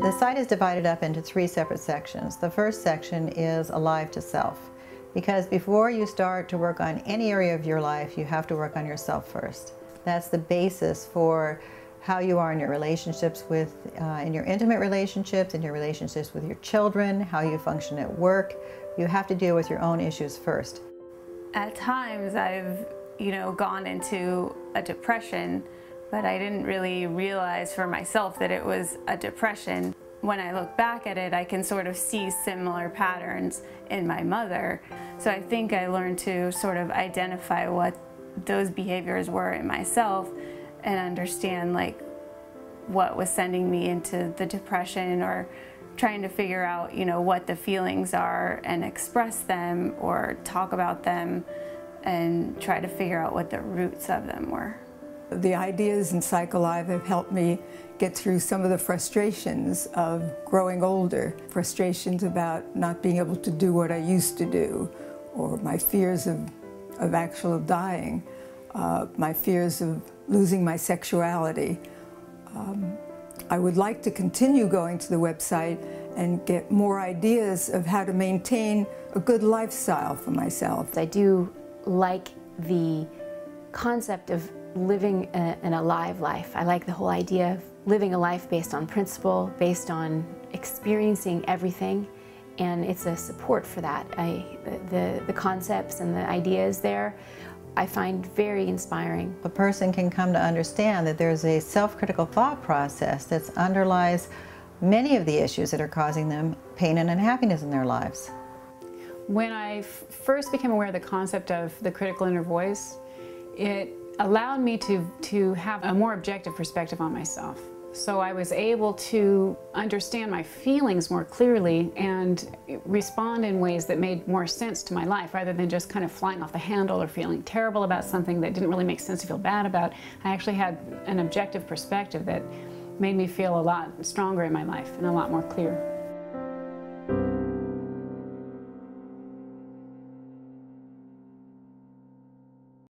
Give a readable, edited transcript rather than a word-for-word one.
The site is divided up into 3 separate sections. The first section is Alive to Self, because before you start to work on any area of your life, you have to work on yourself first. That's the basis for how you are in your relationships with, in your intimate relationships, in your relationships with your children, how you function at work. You have to deal with your own issues first. At times I've, gone into a depression, but I didn't really realize for myself that it was a depression. When I look back at it, I can sort of see similar patterns in my mother. So I think I learned to sort of identify what those behaviors were in myself and understand what was sending me into the depression, or trying to figure out, what the feelings are and express them or talk about them and try to figure out what the roots of them were. The ideas in PsychAlive have helped me get through some of the frustrations of growing older, frustrations about not being able to do what I used to do, or my fears of actual dying, my fears of losing my sexuality. I would like to continue going to the website and get more ideas of how to maintain a good lifestyle for myself. I do like the concept of living an alive life. I like the whole idea of living a life based on principle, based on experiencing everything, and it's a support for that. The concepts and the ideas there I find very inspiring. A person can come to understand that there's a self-critical thought process that underlies many of the issues that are causing them pain and unhappiness in their lives. When I first became aware of the concept of the critical inner voice, it allowed me to have a more objective perspective on myself. So I was able to understand my feelings more clearly and respond in ways that made more sense to my life, rather than just kind of flying off the handle or feeling terrible about something that didn't really make sense to feel bad about. I actually had an objective perspective that made me feel a lot stronger in my life and a lot more clear.